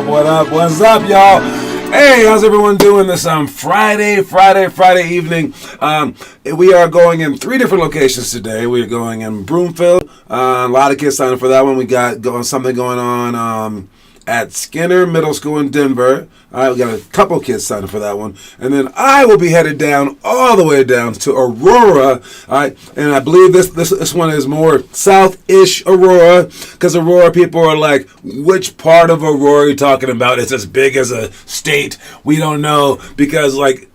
What's up? What's up, y'all? Hey, how's everyone doing this Friday evening? We are going in 3 different locations today. We are going in Broomfield. A lot of kids signed up for that one. We got something going on at Skinner Middle School in Denver. All right, we got a couple kids signed up for that one. And then I will be headed down, all the way down to Aurora. All right, and I believe this one is more south-ish Aurora, because Aurora people are like, which part of Aurora are you talking about? It's as big as a state. We don't know, because like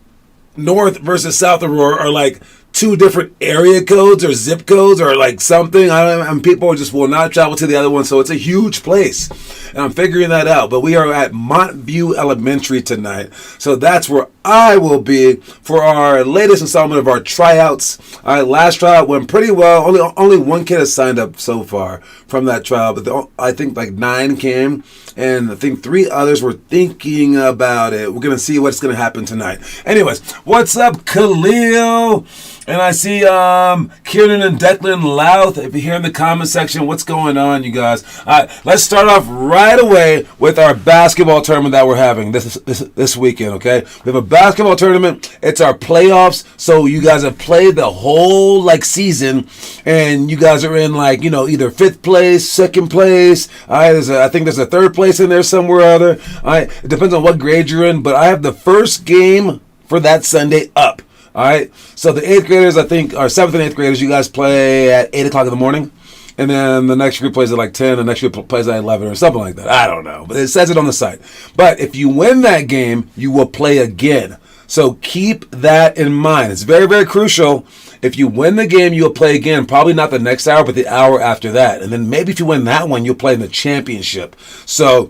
North versus South Aurora are like 2 different area codes or zip codes or like something. And people just will not travel to the other one. So it's a huge place. And I'm figuring that out. But we are at Montview Elementary tonight. So that's where I will be for our latest installment of our tryouts. All right, last tryout went pretty well. Only one kid has signed up so far from that tryout. But I think like 9 came. And I think 3 others were thinking about it. We're going to see what's going to happen tonight. Anyways, what's up, Khalil? And I see Kieran and Declan Louth. If you're here in the comment section, what's going on, you guys? All right, let's start off right away with our basketball tournament that we're having this weekend, okay? We have a basketball tournament. It's our playoffs. So you guys have played the whole like season, and you guys are in like, either 5th place, 2nd place. All right, I think there's a 3rd place in there somewhere or other. All right, it depends on what grade you're in, but I have the first game for that Sunday up. All right, so the 8th graders, I think, or 7th and 8th graders, you guys play at 8 o'clock in the morning, and then the next group plays at like 10, the next group plays at 11 or something like that. I don't know, but it says it on the site. But if you win that game, you will play again. So keep that in mind. It's very, very crucial. If you win the game, you'll play again. Probably not the next hour, but the hour after that. And then maybe if you win that one, you'll play in the championship. So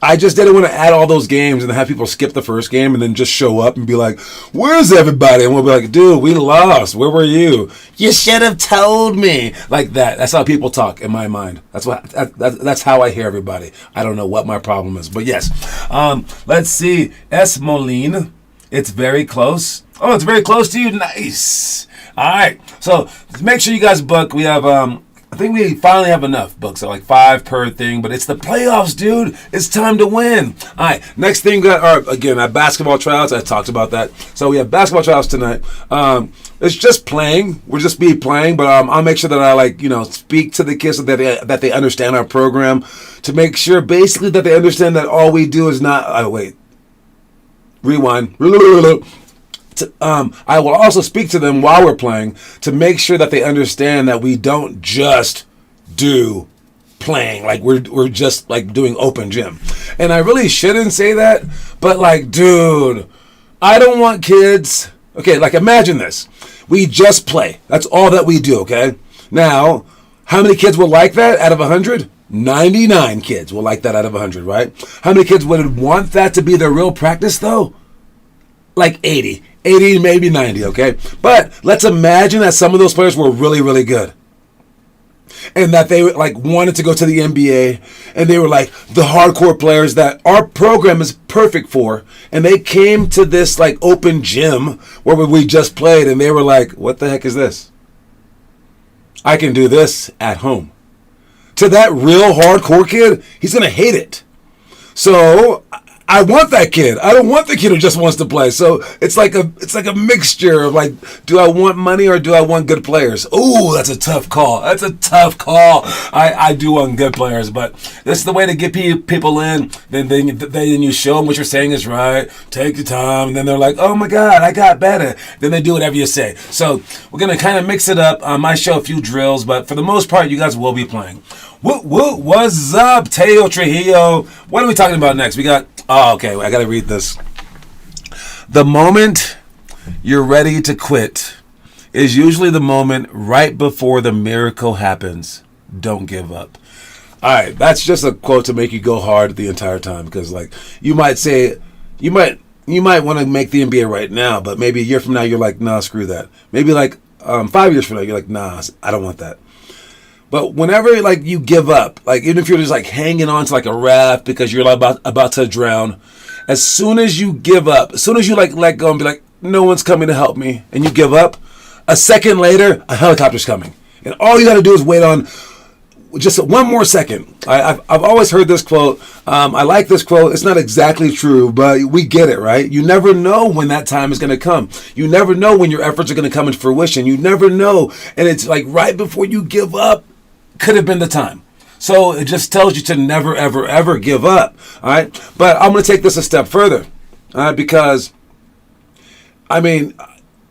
I just didn't want to add all those games and have people skip the first game and then just show up and be like, where's everybody? And we'll be like, dude, we lost. Where were you? You should have told me. Like that. That's how people talk in my mind. That's how I hear everybody. I don't know what my problem is. But yes. Let's see. S. Moline. It's very close. Oh, it's very close to you. Nice. All right. So make sure you guys book. We have I think we finally have enough books, so like 5 per thing, but it's the playoffs, dude. It's time to win. All right, next thing, again, our basketball tryouts. I talked about that. So we have basketball tryouts tonight. It's just playing. We'll just be playing, but I'll make sure that I speak to the kids so that they understand our program, to make sure basically that they understand that all we do is not. Rewind. I will also speak to them while we're playing to make sure that they understand that we don't just do playing, like we're just like doing open gym. And I really shouldn't say that, but like, dude, I don't want kids. Okay, like imagine this. We just play. That's all that we do, okay? Now, how many kids will like that out of 100? 99 kids will like that out of 100, right? How many kids would want that to be their real practice though? Like 80, maybe 90, okay? But let's imagine that some of those players were really, really good. And that they like wanted to go to the NBA, and they were like the hardcore players that our program is perfect for. And they came to this like open gym where we just played, and they were like, what the heck is this? I can do this at home. to that real hardcore kid, he's going to hate it. So I want that kid. I don't want the kid who just wants to play. So it's like a mixture of like, do I want money or do I want good players? Ooh, that's a tough call. That's a tough call. I do want good players, but this is the way to get people in. Then you show them what you're saying is right. Take your time, and then they're like, oh my God, I got better. Then they do whatever you say. So we're gonna kind of mix it up. I might show a few drills, but for the most part, you guys will be playing. What's up, Teo Trujillo? What are we talking about next? We got. Oh, okay. I got to read this. The moment you're ready to quit is usually the moment right before the miracle happens. Don't give up. All right. That's just a quote to make you go hard the entire time, because like you might say, you might want to make the NBA right now, but maybe a year from now you're like, nah, screw that. Maybe like 5 years from now you're like, nah, I don't want that. But whenever like you give up, like even if you're just like hanging on to like a raft because you're like about to drown, as soon as you give up, as soon as you like let go and be like, no one's coming to help me, and you give up, a second later a helicopter's coming, and all you got to do is wait on just one more second. I've always heard this quote. I like this quote. It's not exactly true, but we get it, right? You never know when that time is going to come. You never know when your efforts are going to come into fruition. You never know, and it's like right before you give up. Could have been the time. So it just tells you to never, ever, ever give up. All right. But I'm going to take this a step further. All right. Because, I mean,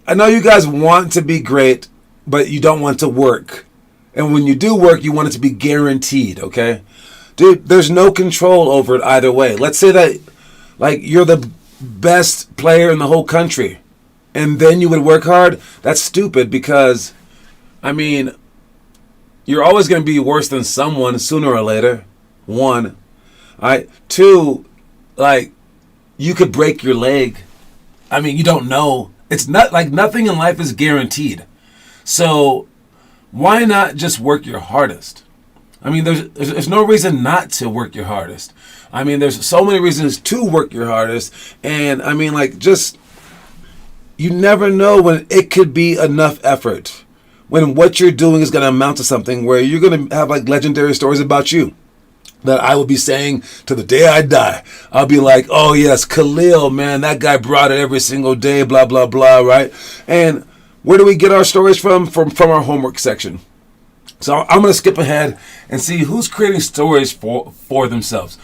I know you guys want to be great, but you don't want to work. And when you do work, you want it to be guaranteed. Okay. Dude, there's no control over it either way. Let's say that, like, you're the best player in the whole country, and then you would work hard. That's stupid because, I mean, you're always going to be worse than someone sooner or later. One. All right. Two, like, you could break your leg. I mean, you don't know. It's not like nothing in life is guaranteed. So why not just work your hardest? I mean, there's no reason not to work your hardest. I mean, there's so many reasons to work your hardest. And I mean, like, just, you never know when it could be enough effort. When what you're doing is going to amount to something where you're going to have like legendary stories about you that I will be saying to the day I die. I'll be like, oh yes, Khalil, man, that guy brought it every single day, blah, blah, blah, right? And where do we get our stories from? From our homework section. So I'm going to skip ahead and see who's creating stories for themselves.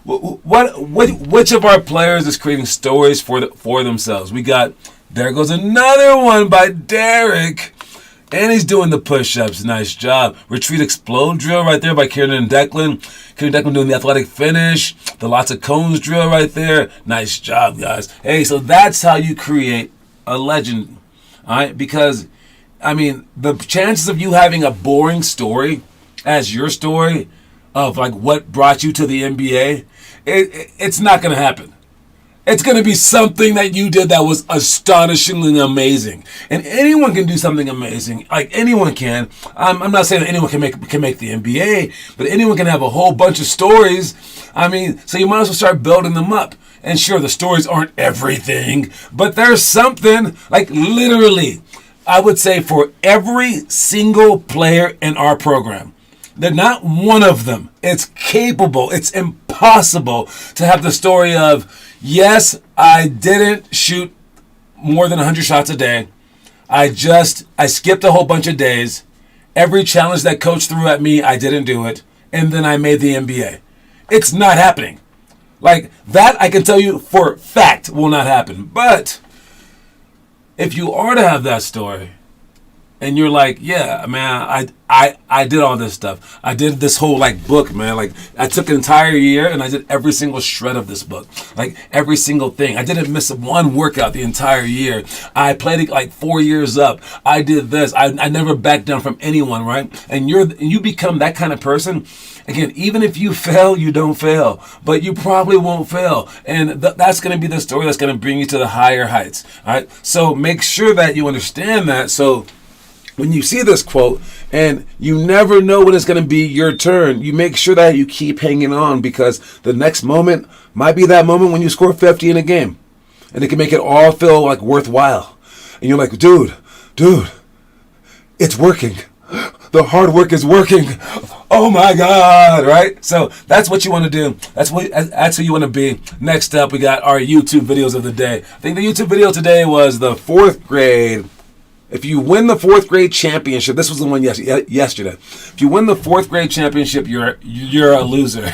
Which of our players is creating stories for themselves? We got, there goes another one by Derek. And he's doing the push-ups. Nice job. Retreat explode drill right there by Kieran and Declan. Kieran and Declan doing the athletic finish. The lots of cones drill right there. Nice job, guys. Hey, so that's how you create a legend. All right? Because, I mean, the chances of you having a boring story as your story of, like, what brought you to the NBA, it's not going to happen. It's going to be something that you did that was astonishingly amazing. And anyone can do something amazing. Like, anyone can. I'm not saying that anyone can make the NBA, but anyone can have a whole bunch of stories. I mean, so you might as well start building them up. And sure, the stories aren't everything, but there's something, like, literally, I would say for every single player in our program, they're not one of them. It's capable. It's impossible to have the story of, yes, I didn't shoot more than 100 shots a day. I skipped a whole bunch of days. Every challenge that coach threw at me, I didn't do it. And then I made the NBA. It's not happening. Like, that I can tell you for fact will not happen. But if you are to have that story, and you're like, yeah, man, I did all this stuff. I did this whole, like, book, man. Like, I took an entire year and I did every single shred of this book. Like, every single thing. I didn't miss one workout the entire year. I played it, like, 4 years up. I did this. I never backed down from anyone, right? And you become that kind of person. Again, even if you fail, you don't fail. But you probably won't fail. And that's going to be the story that's going to bring you to the higher heights. All right? So make sure that you understand that. So when you see this quote and you never know when it's going to be your turn, you make sure that you keep hanging on, because the next moment might be that moment when you score 50 in a game. And it can make it all feel like worthwhile. And you're like, dude, it's working. the hard work is working. Oh my God, right? So that's what you want to do. That's who you want to be. Next up, we got our YouTube videos of the day. I think the YouTube video today was the 4th grade. If you win the 4th grade championship, this was the one yesterday. If you win the 4th grade championship, you're a loser,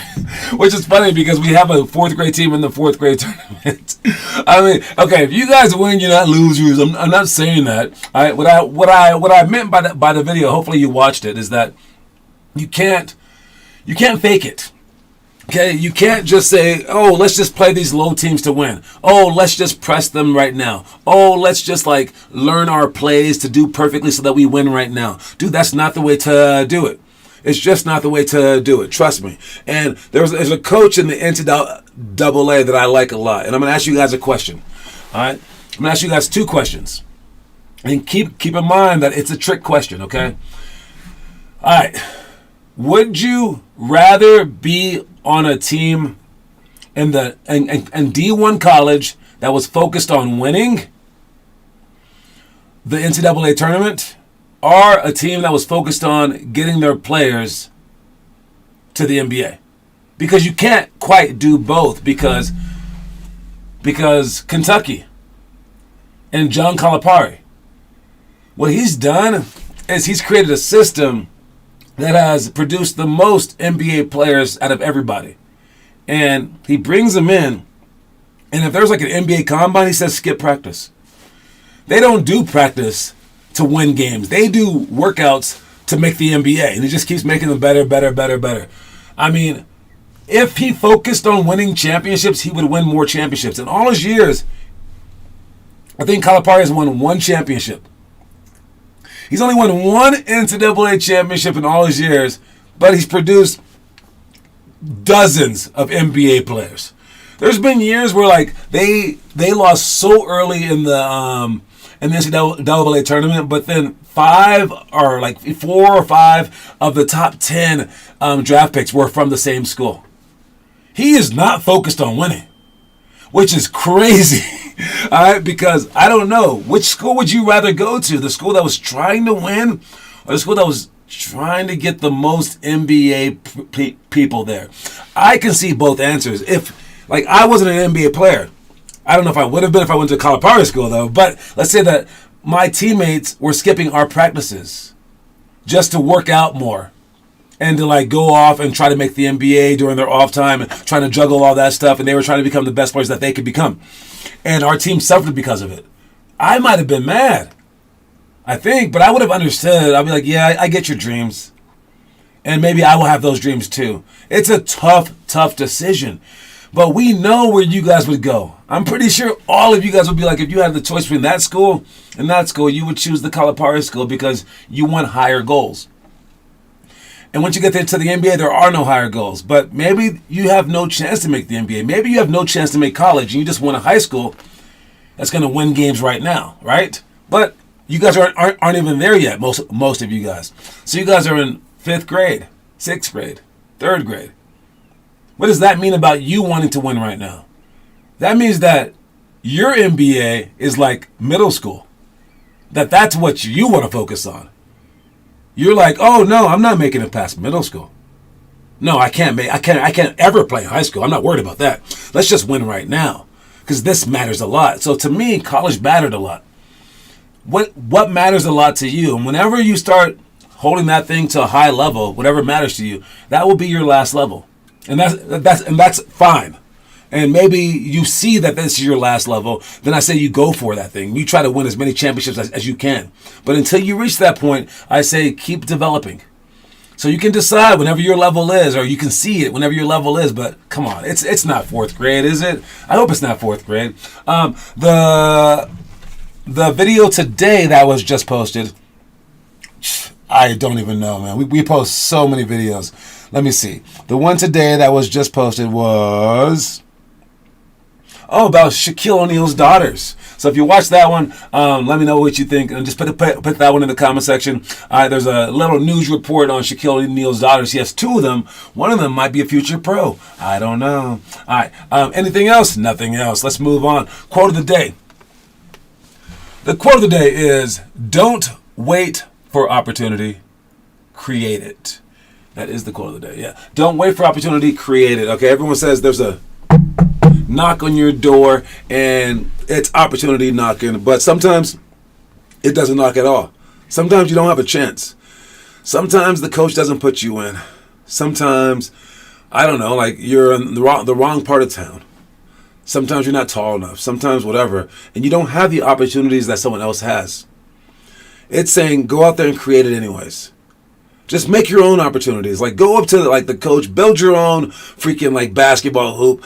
which is funny because we have a 4th grade team in the 4th grade tournament. I mean, okay, if you guys win, you're not losers. I'm not saying that. All right, what I meant by the video, hopefully you watched it, is that you can't fake it. Okay, you can't just say, oh, let's just play these low teams to win. Oh, let's just press them right now. Oh, let's just learn our plays to do perfectly so that we win right now. Dude, that's not the way to do it. It's just not the way to do it. Trust me. And there's a coach in the NCAA that I like a lot. And I'm going to ask you guys a question. All right? I'm going to ask you guys 2 questions. And keep in mind that it's a trick question, okay? All right. Would you rather be on a team in D1 college that was focused on winning the NCAA tournament, or a team that was focused on getting their players to the NBA? Because you can't quite do both, because Kentucky and John Calipari, what he's done is he's created a system that has produced the most NBA players out of everybody. And he brings them in, and if there's an NBA combine, he says skip practice. They don't do practice to win games. They do workouts to make the NBA, and he just keeps making them better. I mean, if he focused on winning championships, he would win more championships. In all his years, I think Calipari has won 1 championship. He's only won 1 NCAA championship in all his years, but he's produced dozens of NBA players. There's been years where they lost so early in the NCAA tournament, but then 4 or 5 of the top 10 draft picks were from the same school. He is not focused on winning, which is crazy. All right, because I don't know, which school would you rather go to? The school that was trying to win, or the school that was trying to get the most NBA people there? I can see both answers. If I wasn't an NBA player, I don't know if I would have been if I went to Calipari school though, but let's say that my teammates were skipping our practices just to work out more and to go off and try to make the NBA during their off time and trying to juggle all that stuff, and they were trying to become the best players that they could become. And our team suffered because of it. I might have been mad, I think, but I would have understood. I'd be like, yeah, I get your dreams. And maybe I will have those dreams too. It's a tough decision. But we know where you guys would go. I'm pretty sure all of you guys would be like, if you had the choice between that school and that school, you would choose the Calipari school because you want higher goals. And once you get into the NBA, there are no higher goals. But maybe you have no chance to make the NBA. Maybe you have no chance to make college, and you just want a high school that's going to win games right now, right? But you guys aren't even there yet, most of you guys. So you guys are in 5th grade, 6th grade, 3rd grade. What does that mean about you wanting to win right now? That means that your NBA is like middle school. That's what you want to focus on. You're like, oh no, I'm not making it past middle school. No, I can't ever play high school. I'm not worried about that. Let's just win right now, because this matters a lot. So to me, college mattered a lot. What matters a lot to you? And whenever you start holding that thing to a high level, whatever matters to you, that will be your last level, and that's fine. And maybe you see that this is your last level, then I say you go for that thing. You try to win as many championships as you can. But until you reach that point, I say keep developing. So you can decide whenever your level is, or you can see it whenever your level is, but come on, it's not 4th grade, is it? I hope it's not 4th grade. The video today that was just posted, I don't even know, man. We post so many videos. Let me see. The one today that was just posted was about Shaquille O'Neal's daughters. So if you watch that one, let me know what you think, and just put that one in the comment section. There's a little news report on Shaquille O'Neal's daughters. He has 2 of them. One of them might be a future pro. I don't know. All right. Anything else? Nothing else. Let's move on. Quote of the day. The quote of the day is, don't wait for opportunity. create it. That is the quote of the day. Yeah. Don't wait for opportunity, create it. Okay. Everyone says there's a knock on your door and it's opportunity knocking, but sometimes it doesn't knock at all. Sometimes you don't have a chance. Sometimes the coach doesn't put you in. Sometimes, I don't know, like you're in the wrong part of town. Sometimes you're not tall enough. Sometimes whatever. And you don't have the opportunities that someone else has. It's saying go out there and create it anyways. Just make your own opportunities. Like go up to like the coach, build your own freaking like basketball hoop,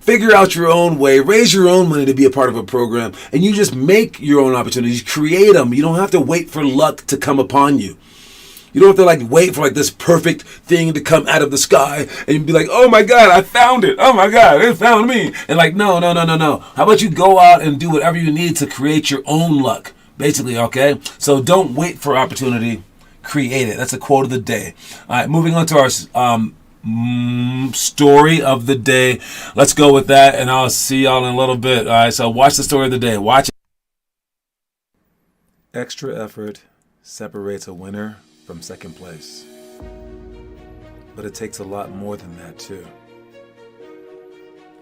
figure out your own way, raise your own money to be a part of a program, and you just make your own opportunities, create them. You don't have to wait for luck to come upon you. You don't have to like wait for like this perfect thing to come out of the sky and be like, oh my God, I found it. Oh my God, it found me. And like, no. How about you go out and do whatever you need to create your own luck, basically, okay? So don't wait for opportunity. Create it. That's a quote of the day. All right, moving on to our story of the day. Let's go with that, and I'll see y'all in a little bit. All right, so watch the story of the day. Watch it. Extra effort separates a winner from second place. But it takes a lot more than that, too.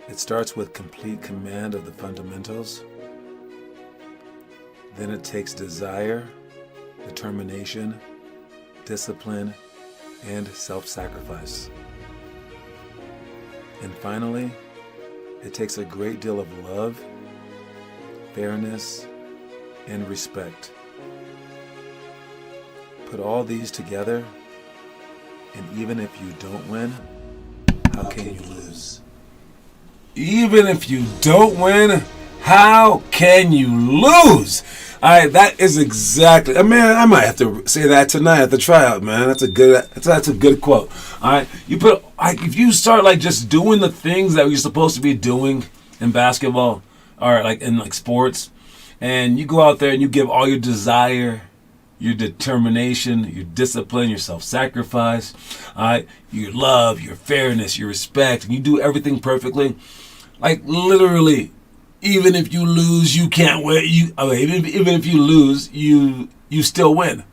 It starts with complete command of the fundamentals. Then it takes desire, determination, discipline, and self-sacrifice. And finally, it takes a great deal of love, fairness, and respect. Put all these together, and even if you don't win, how can you lose? Even if you don't win, how can you lose? All right, that is exactly. Man, I might have to say that tonight at the tryout, man. That's a good quote. All right, if you start like just doing the things that you're supposed to be doing in basketball, or like in like sports, and you go out there and you give all your desire, your determination, your discipline, your self-sacrifice, all right, your love, your fairness, your respect, and you do everything perfectly, like literally. Even if you lose, you can't win. Even if you lose, you still win.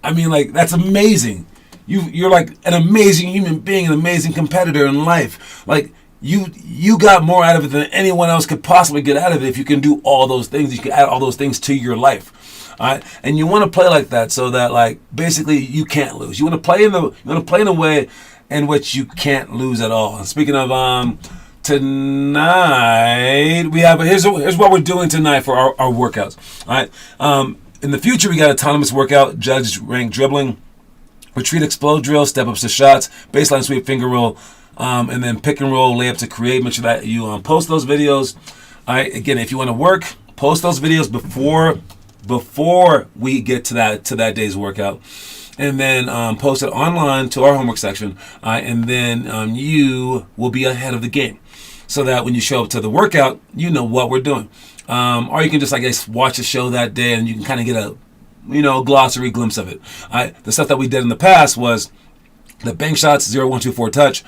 I mean, like that's amazing. You're like an amazing human being, an amazing competitor in life. Like you got more out of it than anyone else could possibly get out of it. If you can do all those things, you can add all those things to your life. All right, and you want to play like that so that like basically you can't lose. You want to play in a way in which you can't lose at all. And speaking of tonight we have here's what we're doing tonight for our workouts. All right. In the future we got autonomous workout, judged rank dribbling, retreat explode drill, step ups to shots, baseline sweep, finger roll, and then pick and roll layup to create. Make sure that you post those videos. All right. Again, if you want to work, post those videos before we get to that day's workout. And then post it online to our homework section, and then you will be ahead of the game, so that when you show up to the workout, you know what we're doing. Or you can just, I guess, watch the show that day, and you can kind of get a, glossary glimpse of it. The stuff that we did in the past was the bank shots, 0, 1, 2, 4 touch,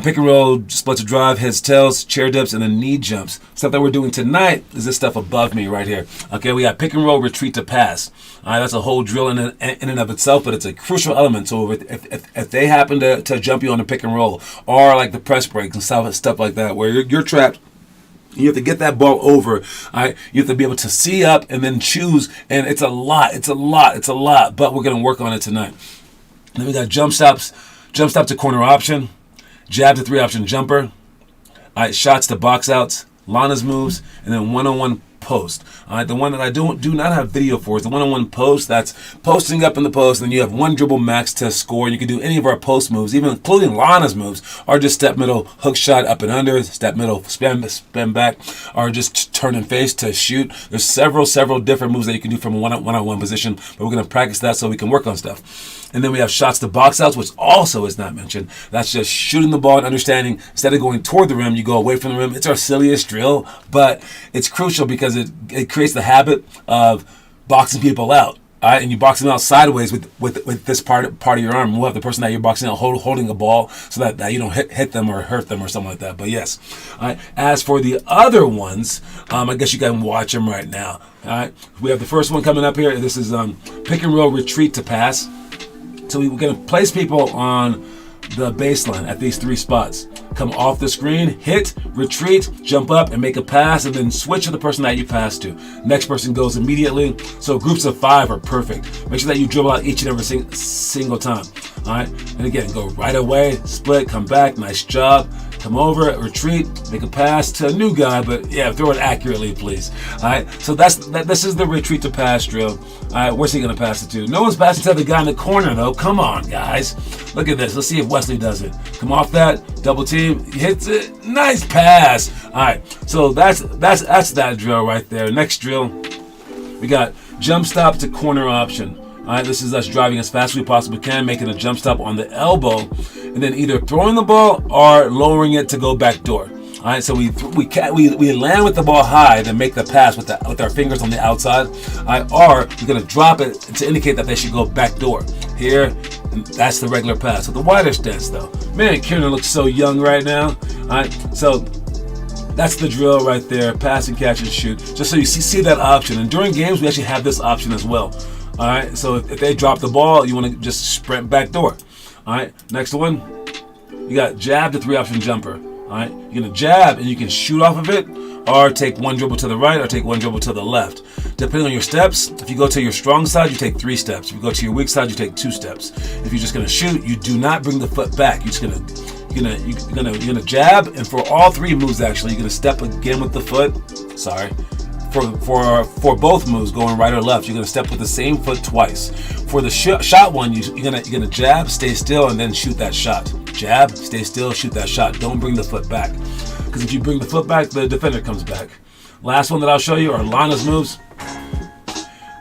pick and roll, splits to drive, heads, tails, chair dips, and then knee jumps. Stuff that we're doing tonight is this stuff above me right here. Okay, we got pick and roll, retreat to pass. All right, that's a whole drill in and of itself, but it's a crucial element. So if they happen to jump you on a pick and roll, or like the press breaks and stuff like that, where you're trapped, you have to get that ball over. All right, you have to be able to see up and then choose, and it's a lot, but we're going to work on it tonight. Then we got jump stop to corner option, jab to 3-option jumper, all right, shots to box outs, Lana's moves, and then one-on-one post. All right, the one that I do not have video for is the one-on-one post. That's posting up in the post, and then you have one dribble max to score. You can do any of our post moves, even including Lana's moves, or just step middle, hook shot up and under, step middle, spin back, or just turn and face to shoot. There's several different moves that you can do from a one-on-one position, but we're going to practice that so we can work on stuff. And then we have shots to box outs, which also is not mentioned. That's just shooting the ball and understanding instead of going toward the rim, you go away from the rim. It's our silliest drill, but it's crucial because it creates the habit of boxing people out. All right, and you box them out sideways with this part of your arm. We'll have the person that you're boxing out holding a ball so that you don't hit them or hurt them or something like that. But yes, all right. As for the other ones, I guess you can watch them right now. All right, we have the first one coming up here. This is pick and roll, retreat to pass. So we're going to place people on the baseline at these 3 spots. Come off the screen, hit, retreat, jump up, and make a pass, and then switch to the person that you pass to. Next person goes immediately. So groups of 5 are perfect. Make sure that you dribble out each and every single time. All right, and again, go right away, split, come back, nice job. Come over, retreat, make a pass to a new guy, but yeah, throw it accurately, please. All right, so this is the retreat to pass drill. All right, where's he gonna pass it to? No one's passing to the guy in the corner though. Come on, guys. Look at this. Let's see if Wesley does it. Come off that, double team, hits it, nice pass. All right, so that's that drill right there. Next drill, we got jump stop to corner option. All right, this is us driving as fast as we possibly can, making a jump stop on the elbow, and then either throwing the ball or lowering it to go back door. All right, so we land with the ball high, then make the pass with our fingers on the outside. All right, or we're gonna drop it to indicate that they should go back door. Here, and that's the regular pass. So the wider stance though. Man, Kieran looks so young right now. All right, so that's the drill right there. Pass and catch and shoot. Just so you see that option. And during games, we actually have this option as well. All right, so if they drop the ball, you want to just sprint back door. All right, next one, you got jab to 3-option jumper. All right, you're gonna jab and you can shoot off of it, or take 1 dribble to the right, or take 1 dribble to the left. Depending on your steps, if you go to your strong side, you take 3 steps. If you go to your weak side, you take 2 steps. If you're just gonna shoot, you do not bring the foot back. You're just gonna you're gonna jab, and for all 3 moves actually, you're gonna step again with the foot. Sorry. For both moves, going right or left, you're gonna step with the same foot twice. For the shot one, you're gonna jab, stay still, and then shoot that shot. Jab, stay still, shoot that shot. Don't bring the foot back, because if you bring the foot back, the defender comes back. Last one that I'll show you are Lana's moves.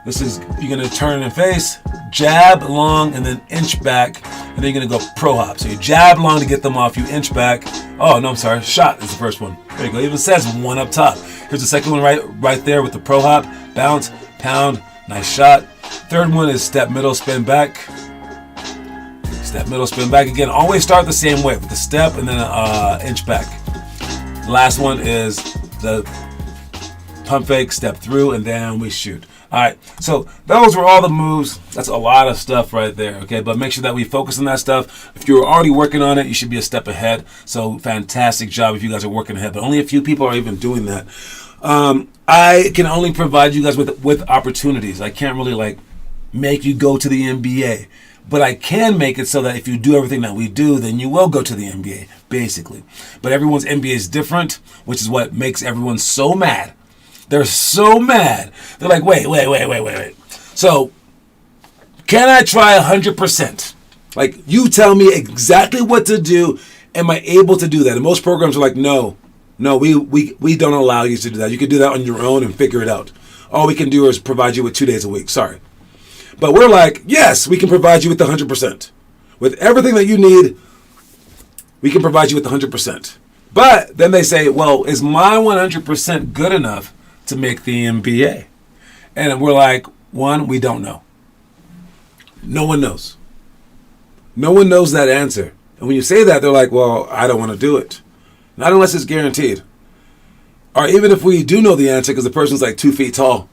This is, you're gonna turn and face, jab long, and then inch back, and then you're gonna go pro hop. So you jab long to get them off, you inch back. Oh no, I'm sorry. Shot is the first one. There you go. It even says 1 up top. Here's the second one right there with the pro hop, bounce, pound, nice shot. Third one is step middle, spin back. Step middle, spin back again. Always start the same way with the step and then inch back. Last one is the pump fake, step through, and then we shoot. All right, so those were all the moves. That's a lot of stuff right there, okay? But make sure that we focus on that stuff. If you're already working on it, you should be a step ahead. So fantastic job if you guys are working ahead. But only a few people are even doing that. I can only provide you guys with opportunities. I can't really make you go to the NBA. But I can make it so that if you do everything that we do, then you will go to the NBA, basically. But everyone's NBA is different, which is what makes everyone so mad. They're so mad. They're like, wait. So, can I try 100%? Like, you tell me exactly what to do. Am I able to do that? And most programs are like, no, we don't allow you to do that. You can do that on your own and figure it out. All we can do is provide you with 2 days a week. Sorry. But we're like, yes, we can provide you with the 100%. With everything that you need, we can provide you with the 100%. But then they say, well, is my 100% good enough to make the NBA? And we're like, one, we don't know. No one knows. No one knows that answer. And when you say that, they're like, well, I don't want to do it. Not unless it's guaranteed. Or even if we do know the answer because the person's like 2 feet tall.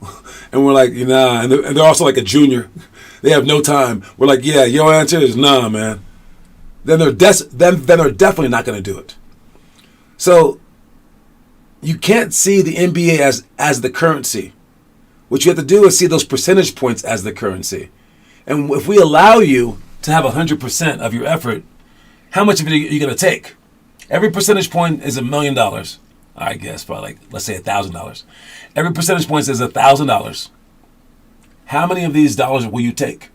And we're like, nah. And they're also like a junior. They have no time. We're like, yeah, your answer is nah, man. Then they're definitely not going to do it. So you can't see the NBA as the currency. What you have to do is see those percentage points as the currency. And if we allow you to have 100% of your effort, how much of it are you going to take? Every percentage point is $1 million. I guess probably let's say $1,000. Every percentage point is $1,000. How many of these dollars will you take?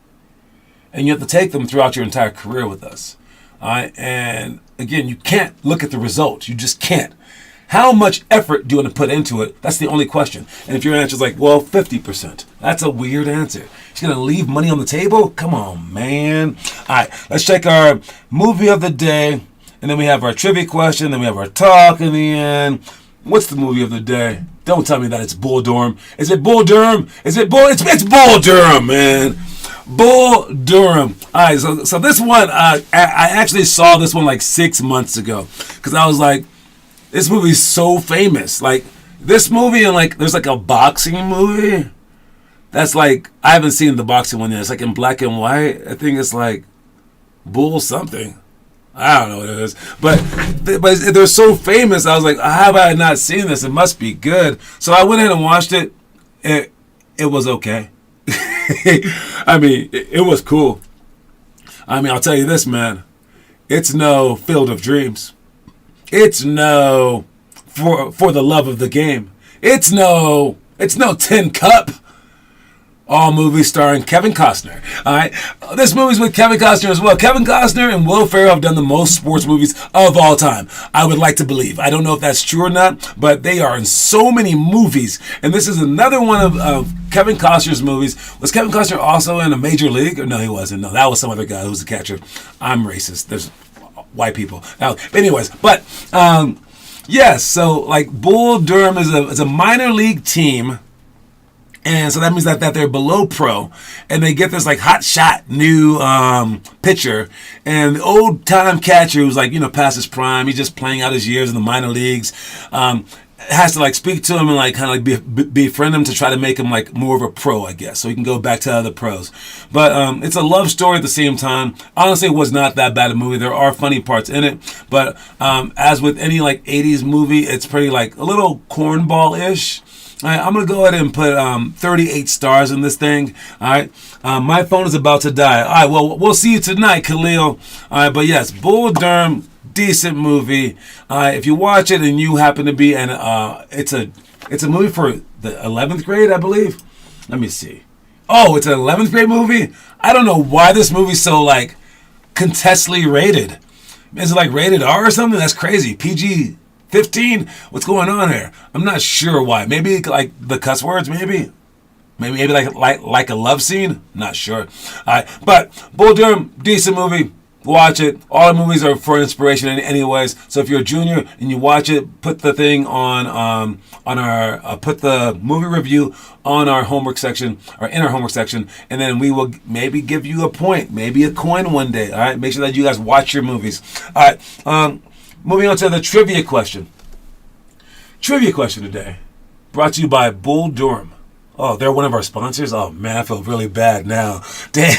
And you have to take them throughout your entire career with us. All right. And again, you can't look at the results. You just can't. How much effort do you want to put into it? That's the only question. And if your answer is like, well, 50%, that's a weird answer. She's going to leave money on the table? Come on, man. All right, let's check our movie of the day. And then we have our trivia question. Then we have our talk in the end. What's the movie of the day? Don't tell me that it's Bull Durham. Is it Bull Durham? Is it Bull? It's Bull Durham, man. Bull Durham. All right, so this one, I actually saw this one like 6 months ago. Because I was like, this movie's so famous. Like, this movie and like, there's like a boxing movie. That's like, I haven't seen the boxing one yet. It's like in black and white. I think it's like, Bull something. I don't know what it is, but they're so famous. I was like, how have I not seen this? It must be good. So I went in and watched it. It was okay. I mean, it was cool. I mean, I'll tell you this, man. It's no Field of Dreams. It's no For the Love of the Game. It's no Tin Cup. All movies starring Kevin Costner. All right, this movie's with Kevin Costner as well. Kevin Costner and Will Ferrell have done the most sports movies of all time. I would like to believe. I don't know if that's true or not, but they are in so many movies. And this is another one of Kevin Costner's movies. Was Kevin Costner also in a Major League? Or no, he wasn't. No, that was some other guy who was a catcher. I'm racist. There's white people. Now, anyways, but yes. So like Bull Durham is a minor league team. And so that means that they're below pro, and they get this like hot shot new pitcher, and the old time catcher who's like past his prime, he's just playing out his years in the minor leagues, has to like speak to him and like kind of like befriend him to try to make him like more of a pro, I guess, so he can go back to other pros. But it's a love story at the same time. Honestly, it was not that bad a movie. There are funny parts in it, but as with any like 80s movie, it's pretty like a little cornball-ish. All right, I'm going to go ahead and put 38 stars in this thing. All right. My phone is about to die. All right, well, we'll see you tonight, Khalil. All right, but yes, Bull Durham, decent movie. If you watch it and you happen to be, and it's a movie for the 11th grade, I believe. Let me see. Oh, it's an 11th grade movie? I don't know why this movie's so, like, contestly rated. Is it, like, rated R or something? That's crazy. PG 15? What's going on here? I'm not sure why. Maybe like the cuss words, maybe like a love scene. Not sure. All right, but Bull Durham, decent movie. Watch it. All the movies are for inspiration anyways. So if you're a junior and you watch it, put the thing on our put the movie review on our homework section or in our homework section, and then we will maybe give you a point, maybe a coin one day. All right, make sure that you guys watch your movies. All right. Moving on to the trivia question. Trivia question today, brought to you by Bull Durham. Oh, they're one of our sponsors? Oh, man, I feel really bad now. Dang.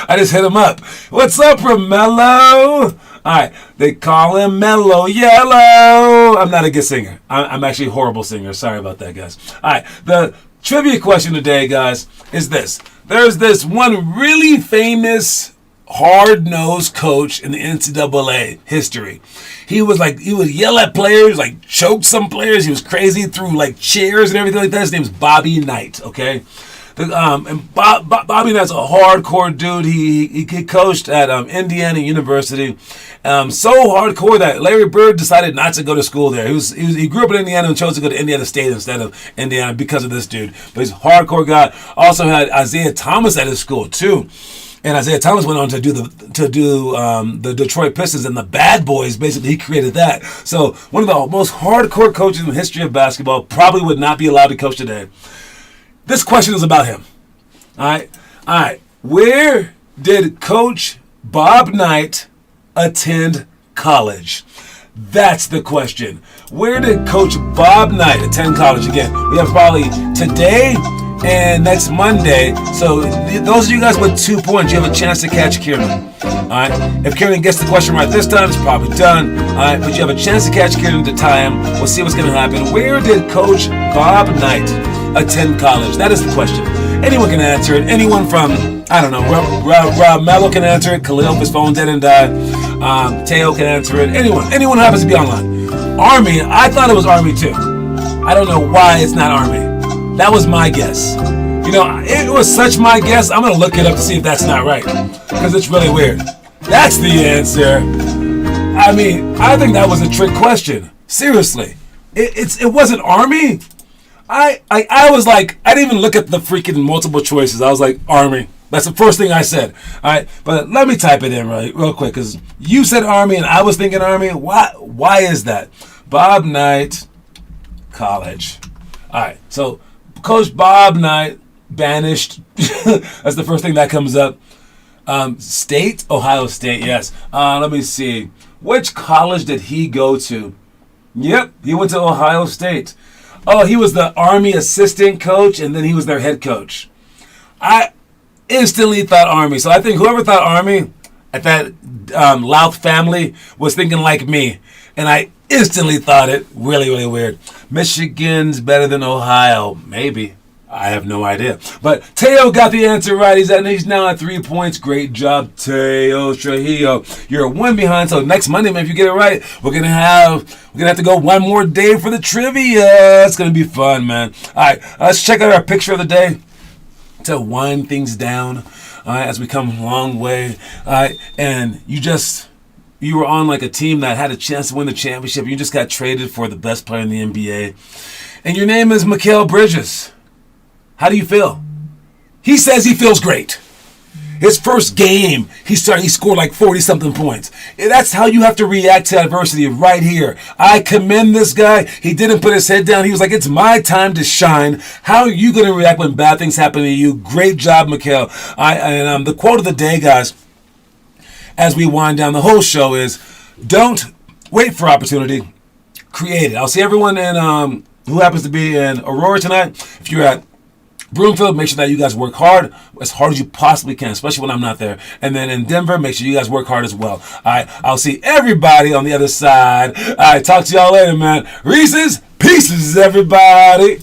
I just hit them up. What's up, Romello? All right, they call him Mellow Yellow. I'm not a good singer. I'm actually a horrible singer. Sorry about that, guys. All right, the trivia question today, guys, is this. There's this one really famous hard-nosed coach in the NCAA history. He would yell at players, like choke some players. He was crazy, threw like chairs and everything like that. His name's Bobby Knight, okay? And Bobby Knight's a hardcore dude. He coached at Indiana University. So hardcore that Larry Bird decided not to go to school there. He grew up in Indiana and chose to go to Indiana State instead of Indiana because of this dude. But he's a hardcore guy. Also had Isaiah Thomas at his school too. And Isaiah Thomas went on to do the Detroit Pistons and the Bad Boys. Basically, he created that. So one of the most hardcore coaches in the history of basketball, probably would not be allowed to coach today. This question is about him. All right. Where did Coach Bob Knight attend college? That's the question. Where did Coach Bob Knight attend college? Again, we have probably today and next Monday. So those of you guys with 2 points, you have a chance to catch Kieran. All right. If Kieran gets the question right this time, it's probably done. All right. But you have a chance to catch Kieran to tie him. We'll see what's going to happen. Where did Coach Bob Knight attend college? That is the question. Anyone can answer it. Anyone from, I don't know, Rob Mello can answer it. Khalil, if his phone didn't die. Teo can answer it. Anyone who happens to be online. Army, I thought it was Army too. I don't know why it's not Army. That was my guess. It was such my guess. I'm going to look it up to see if that's not right. Because it's really weird. That's the answer. I mean, I think that was a trick question. Seriously. It wasn't Army. I was like, I didn't even look at the freaking multiple choices. I was like, Army. That's the first thing I said. All right, but let me type it in real quick because you said Army and I was thinking Army. Why is that? Bob Knight, college. All right, so Coach Bob Knight, banished. That's the first thing that comes up. State? Ohio State, yes. Let me see. Which college did he go to? Yep, he went to Ohio State. Oh, he was the Army assistant coach, and then he was their head coach. I instantly thought Army. So I think whoever thought Army, at that Louth family was thinking like me. And I instantly thought it really, really weird. Michigan's better than Ohio. Maybe. I have no idea. But Teo got the answer right. He's now at 3 points. Great job, Teo Trujillo. You're one behind. So next Monday, man, if you get it right, we're gonna have to go one more day for the trivia. It's gonna be fun, man. All right, let's check out our picture of the day to wind things down. All right, as we come a long way. All right, and you were on like a team that had a chance to win the championship. You just got traded for the best player in the NBA, and your name is Mikal Bridges. How do you feel? He says he feels great. His first game, he scored like 40-something points. That's how you have to react to adversity right here. I commend this guy. He didn't put his head down. He was like, it's my time to shine. How are you going to react when bad things happen to you? Great job, Mikal. The quote of the day, guys, as we wind down the whole show is, don't wait for opportunity, create it. I'll see everyone in who happens to be in Aurora tonight. If you're at Broomfield, make sure that you guys work hard as you possibly can, especially when I'm not there. And then in Denver, make sure you guys work hard as well. All right, I'll see everybody on the other side. All right, talk to y'all later, man. Reese's Pieces, everybody.